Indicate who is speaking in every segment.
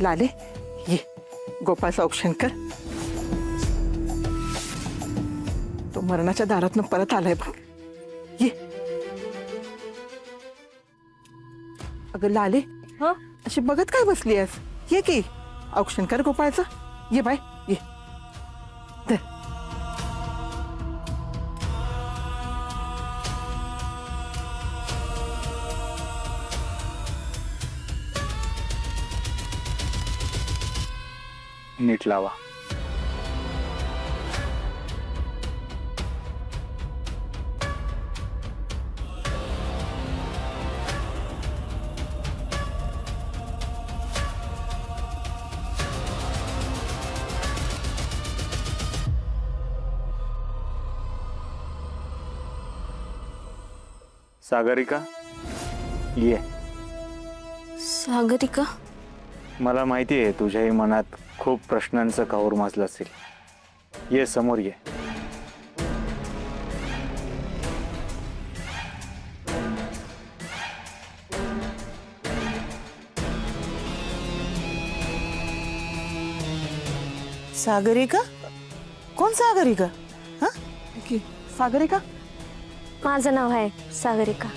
Speaker 1: लाले ये गोपाळचं औक्षण कर. तो मरणाच्या दारातनं परत आलाय बघ. ये. अगं लाले अशी बघत काय बसली आहेस? ये की औक्षण कर गोपाळचं. ये बाय ये. धर.
Speaker 2: नीट लावा. सागरिका ये.
Speaker 3: सागरिका,
Speaker 2: मला माहिती आहे तुझ्याही मनात खूप प्रश्नांचं काहूर माजलं असेल. ये समोर ये.
Speaker 1: सागरिका? कोण सागरिका? हा की सागरिका?
Speaker 3: माझं नाव आहे सागरिका.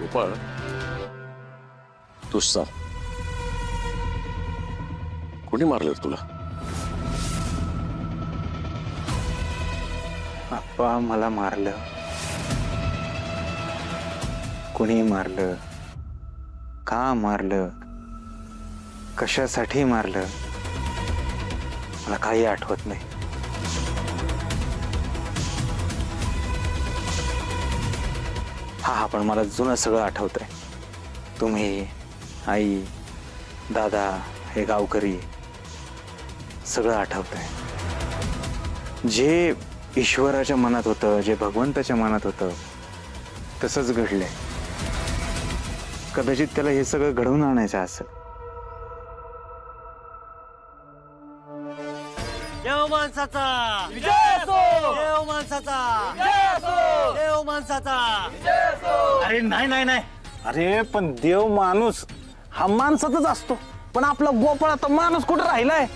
Speaker 4: गोपाळ, तूच सांग, कोणी मारलं रे तुला?
Speaker 2: आप्पा मला मारलं. कुणी मारलं, का मारलं, कशासाठी मारलं मला काही आठवत नाही. हा पण मला जुनं सगळं आठवतंय. तुम्ही, आई, दादा, हे गावकरी सगळं आठवतंय. जे ईश्वराच्या मनात होतं, जे भगवंताच्या मनात होतं तसंच घडलंय. कदाचित त्याला हे सगळं घडवून आणायचं असेल.
Speaker 5: देव माणसाचा विजय असो. देव माणसाचा विजय असो. देव माणसाचा विजय असो.
Speaker 6: अरे नाही नाही नाही, अरे पण देव माणूस हा माणसाचाच असतो, पण आपला गोपाळ आता माणूस कुठं राहिलाय?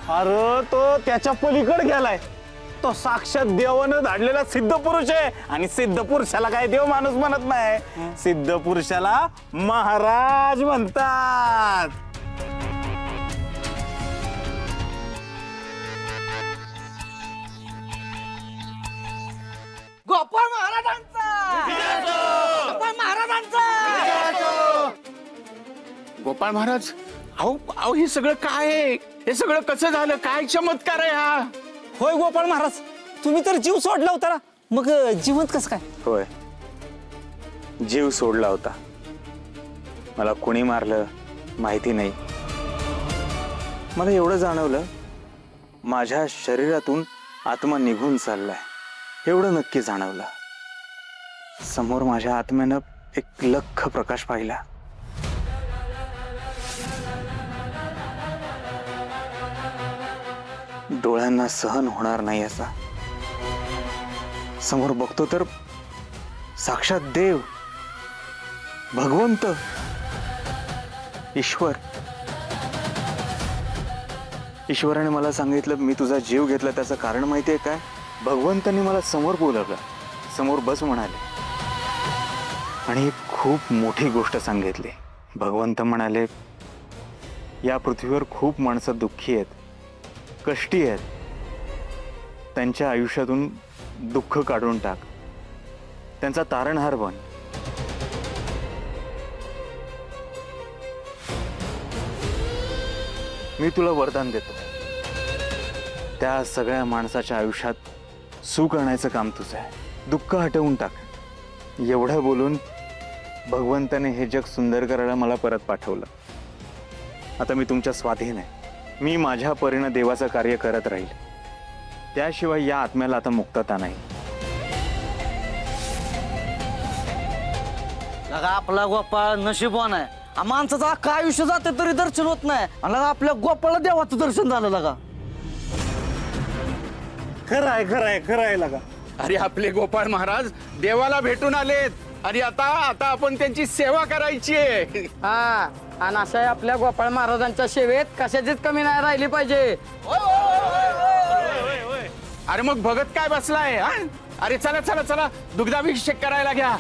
Speaker 6: अरे तो त्याच्या पलीकडे गेलाय. तो साक्षात देवानं धाडलेला सिद्ध पुरुष आहे. आणि सिद्ध पुरुषाला काय देव माणूस म्हणत नाही, सिद्ध पुरुषाला महाराज म्हणतात.
Speaker 5: गोपाळ महाराजांचा गोपाळ महाराजांचा.
Speaker 7: गोपाळ महाराज, अहो अहो हे सगळं काय आहे? हे सगळं कसं झालं? काय चमत्कार आहे हा?
Speaker 6: होय गोपाळ महाराज, तुम्ही तर जीव सोडला होता ना, मग जिवंत कसं काय?
Speaker 2: होय, जीव सोडला होता. मला कुणी मारलं माहिती नाही. मला एवढं जाणवलं, माझ्या शरीरातून आत्मा निघून चाललाय एवढं नक्की जाणवलं. समोर माझ्या आत्म्यानं एक लख्ख प्रकाश पाहिला. डोळ्यांना सहन होणार नाही असा. समोर बघतो तर साक्षात देव, भगवंत, ईश्वर. ईश्वराने मला सांगितलं, मी तुझा जीव घेतला त्याचं कारण माहितीये काय? भगवंतांनी मला समोर बोलावलं, समोर बस म्हणाले आणि एक खूप मोठी गोष्ट सांगितली. भगवंत म्हणाले, या पृथ्वीवर खूप माणसं दुःखी आहेत, कष्टी आहेत. त्यांच्या आयुष्यातून दुःख काढून टाक, त्यांचा तारणहार बन. मी तुला वरदान देतो, त्या सगळ्या माणसाच्या आयुष्यात सुख आणायचं काम तुझं आहे. दुःख हटवून टाक. एवढं बोलून भगवंताने हे जग सुंदर करायला मला परत पाठवलं. आता मी तुमच्या स्वाधीन आहे. मी माझ्या परीनं देवाचं कार्य करत राहील. त्याशिवाय या आत्म्याला आता मुक्तता नाही.
Speaker 5: लगा आपला गोपाळ नशीबवान आहे. आ माणसाचं अख्खं आयुष्य जाते तरी दर्शन होत नाही, आणि लगा आपल्या गोपाळला देवाचं दर्शन झालं लगा.
Speaker 6: खरं आहे लगा.
Speaker 7: अरे आपले गोपाळ महाराज देवाला भेटून आलेत आणि आता आपण त्यांची सेवा करायची आहे.
Speaker 4: हा, आणि असं आहे, आपल्या गोपाळ महाराजांच्या सेवेत कशाचीच कमी नाही राहिली पाहिजे.
Speaker 7: अरे मग भगत काय बसलाय हा? अरे चला चला चला, दुग्धाभिषेक करायला घ्या.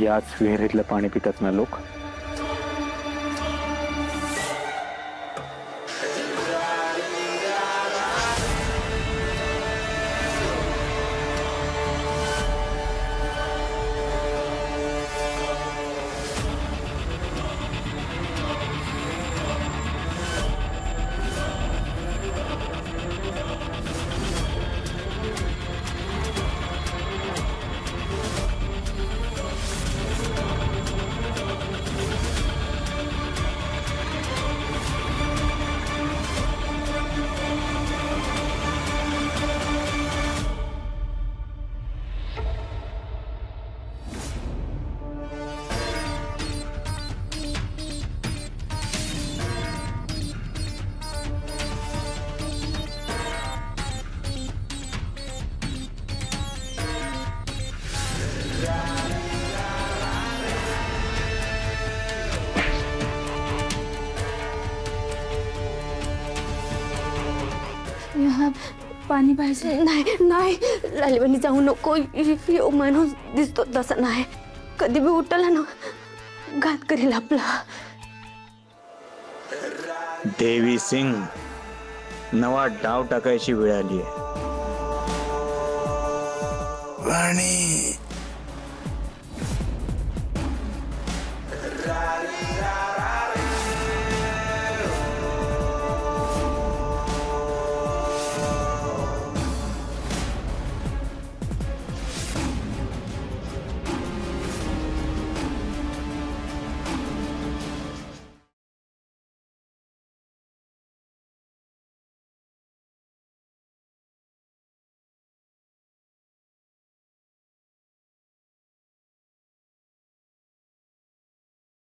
Speaker 2: याच विहिरीतलं पाणी पितात ना लोक.
Speaker 3: पाणी पाहिजे. नाही नाही, लालीबानी जाऊ नको. यो माणूस दिसतो तसा नाही. कधी बी उठला ना घात करील आपला.
Speaker 2: देवी सिंग, नवा डाव टाकायची वेळ आली आहे.
Speaker 8: आणि